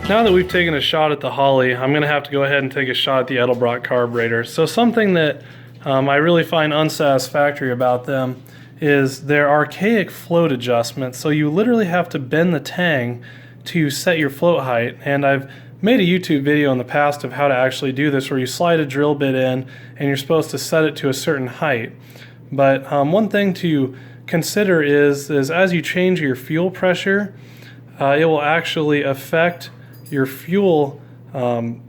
Now that we've taken a shot at the Holley, I'm going to have to go ahead and take a shot at the Edelbrock Carburetor. So something that I really find unsatisfactory about them is their archaic float adjustment. So you literally have to bend the tang to set your float height, and I've made a YouTube video in the past of how to actually do this, where you slide a drill bit in and you're supposed to set it to a certain height. But one thing to consider is as you change your fuel pressure, it will actually affect your fuel height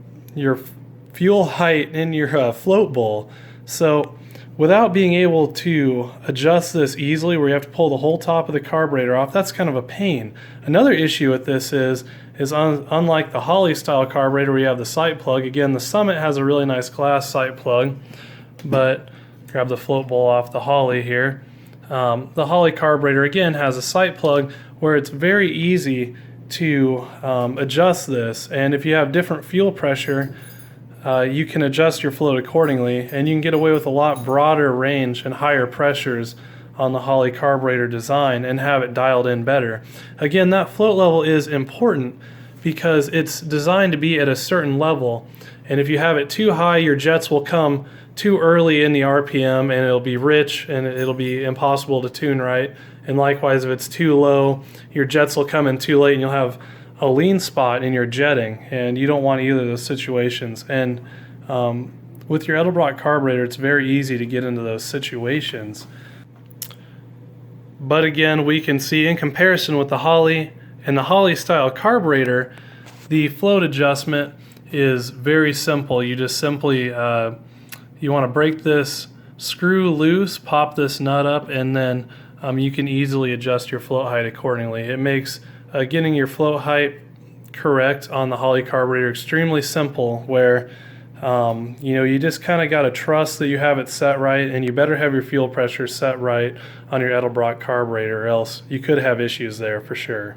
in your float bowl. So without being able to adjust this easily, where you have to pull the whole top of the carburetor off, that's kind of a pain. Another issue with this is unlike the Holley style carburetor where you have the sight plug, again the Summit has a really nice glass sight plug, but grab the float bowl off the Holley here. The Holley carburetor again has a sight plug where it's very easy to adjust this, and if you have different fuel pressure, you can adjust your float accordingly, and you can get away with a lot broader range and higher pressures on the Holley carburetor design and have it dialed in better. Again, that float level is important because it's designed to be at a certain level, and if you have it too high, your jets will come too early in the RPM and it'll be rich and it'll be impossible to tune right. And likewise, if it's too low, your jets will come in too late and you'll have a lean spot in your jetting, and you don't want either of those situations. And with your Edelbrock carburetor, it's very easy to get into those situations. But again, we can see in comparison with the Holley and the Holley style carburetor, the float adjustment is very simple. You just simply you want to break this screw loose, pop this nut up, and then you can easily adjust your float height accordingly. It makes getting your float height correct on the Holley carburetor extremely simple, where you just kind of got to trust that you have it set right, and you better have your fuel pressure set right on your Edelbrock carburetor, or else you could have issues there for sure.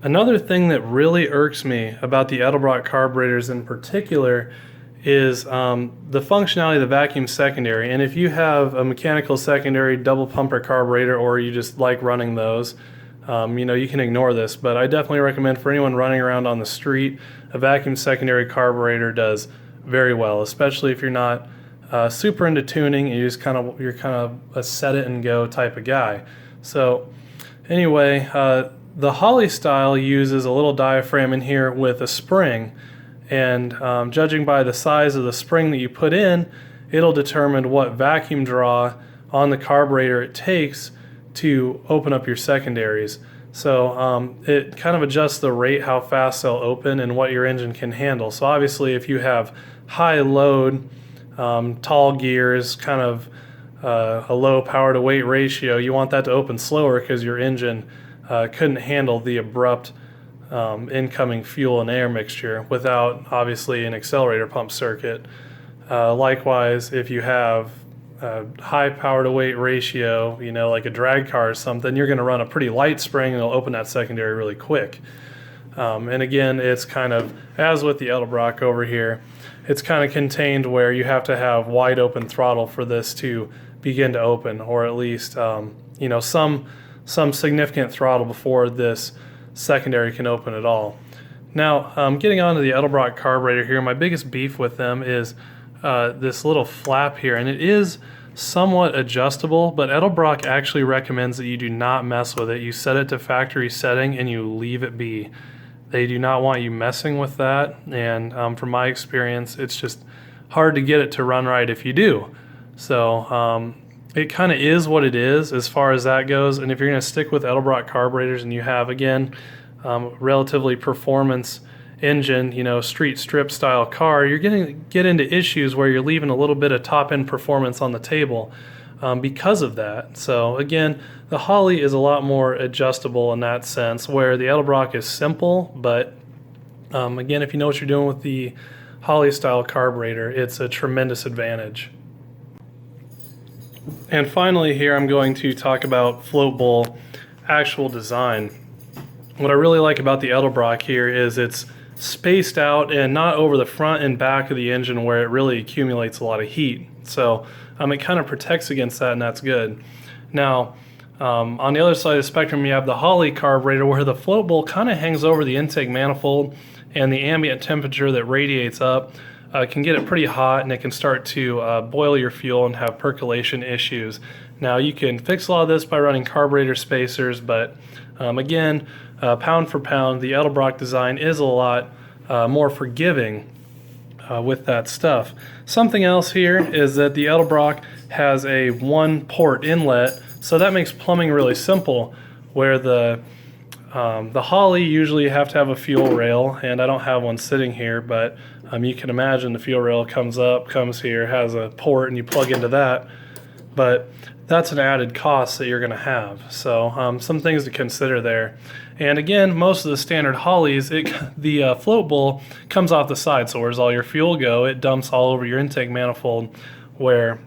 Another thing that really irks me about the Edelbrock carburetors in particular is the functionality of the vacuum secondary. And if you have a mechanical secondary double pumper carburetor, or you just like running those, you can ignore this, but I definitely recommend for anyone running around on the street, a vacuum secondary carburetor does very well, especially if you're not super into tuning and you're kind of a set it and go type of guy. So anyway, the Holley style uses a little diaphragm in here with a spring, and judging by the size of the spring that you put in, it'll determine what vacuum draw on the carburetor it takes to open up your secondaries. So it kind of adjusts the rate, how fast they'll open, and what your engine can handle. So obviously if you have high load, tall gears, kind of a low power to weight ratio, you want that to open slower because your engine couldn't handle the abrupt incoming fuel and air mixture without obviously an accelerator pump circuit. Likewise, if you have high power to weight ratio, like a drag car or something, you're going to run a pretty light spring and it'll open that secondary really quick. And again, it's kind of, as with the Edelbrock over here, it's kind of contained where you have to have wide open throttle for this to begin to open, or at least some significant throttle before this secondary can open at all. Now, getting on to the Edelbrock carburetor here, my biggest beef with them is this little flap here, and it is somewhat adjustable, but Edelbrock actually recommends that you do not mess with it. You set it to factory setting and you leave it be. They do not want you messing with that, and from my experience, it's just hard to get it to run right if you do. So it kind of is what it is as far as that goes, and if you're going to stick with Edelbrock carburetors and you have, again, relatively performance engine, street strip style car, you're going to get into issues where you're leaving a little bit of top end performance on the table because of that. So again, the Holley is a lot more adjustable in that sense, where the Edelbrock is simple, but again, if you know what you're doing with the Holley style carburetor, it's a tremendous advantage. And finally here, I'm going to talk about float bowl actual design. What I really like about the Edelbrock here is it's spaced out and not over the front and back of the engine where it really accumulates a lot of heat. So it kind of protects against that, and that's good. Now, On the other side of the spectrum, you have the Holley carburetor, where the float bowl kind of hangs over the intake manifold, and the ambient temperature that radiates up can get it pretty hot, and it can start to boil your fuel and have percolation issues. Now, you can fix a lot of this by running carburetor spacers, but again, pound for pound, the Edelbrock design is a lot more forgiving with that stuff. Something else here is that the Edelbrock has a one port inlet, so that makes plumbing really simple, where the Holley usually you have to have a fuel rail, and I don't have one sitting here, but you can imagine the fuel rail comes up, comes here, has a port, and you plug into that. But that's an added cost that you're going to have. So some things to consider there. And again, most of the standard Holleys, the float bowl comes off the side, so where's all your fuel go? It dumps all over your intake manifold, where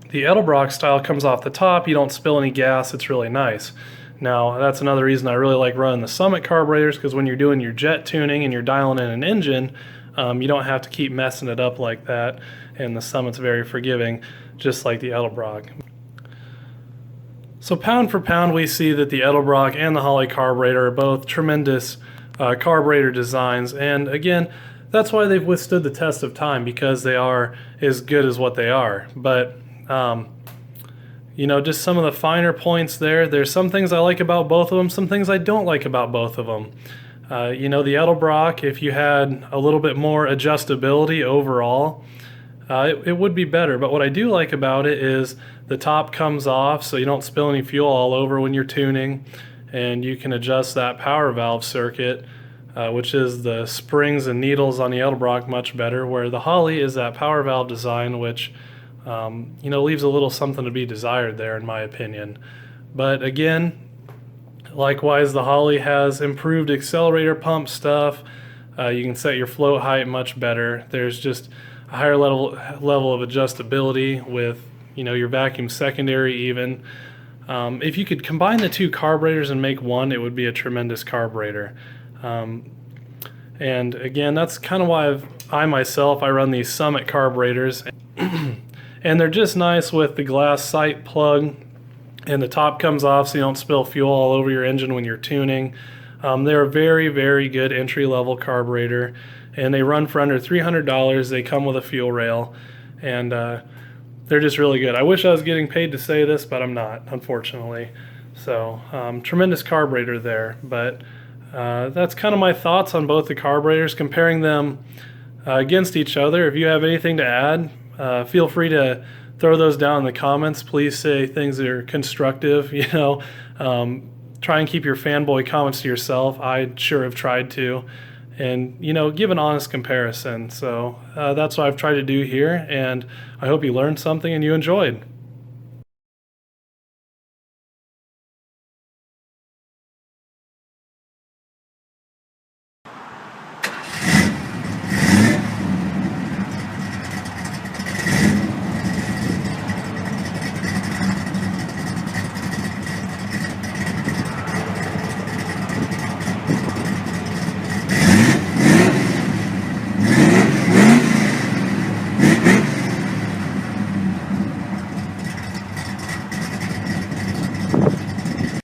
the Edelbrock style comes off the top. You don't spill any gas. It's really nice. Now, that's another reason I really like running the Summit carburetors, because when you're doing your jet tuning and you're dialing in an engine, you don't have to keep messing it up like that, and the Summit's very forgiving, just like the Edelbrock. So pound for pound, we see that the Edelbrock and the Holley carburetor are both tremendous carburetor designs, and again, that's why they've withstood the test of time, because they are as good as what they are. But you know, just some of the finer points there. There's some things I like about both of them, some things I don't like about both of them. You know, the Edelbrock, if you had a little bit more adjustability overall, it would be better. But what I do like about it is the top comes off, so you don't spill any fuel all over when you're tuning, and you can adjust that power valve circuit, which is the springs and needles on the Edelbrock, much better, where the Holley is that power valve design, which you know, leaves a little something to be desired there, in my opinion. But again, likewise, the Holley has improved accelerator pump stuff. You can set your float height much better. There's just a higher level of adjustability with, you know, your vacuum secondary even. If you could combine the two carburetors and make one, it would be a tremendous carburetor. And again, that's kind of why I run these Summit carburetors. And they're just nice with the glass sight plug, and the top comes off so you don't spill fuel all over your engine when you're tuning. They're a very, very good entry-level carburetor, and they run for under $300. They come with a fuel rail, and they're just really good. I wish I was getting paid to say this, but I'm not, unfortunately. So tremendous carburetor there. But that's kind of my thoughts on both the carburetors, comparing them against each other. If you have anything to add, feel free to throw those down in the comments. Please say things that are constructive. You know, try and keep your fanboy comments to yourself. I sure have tried to, and you know, give an honest comparison. So that's what I've tried to do here, and I hope you learned something and you enjoyed.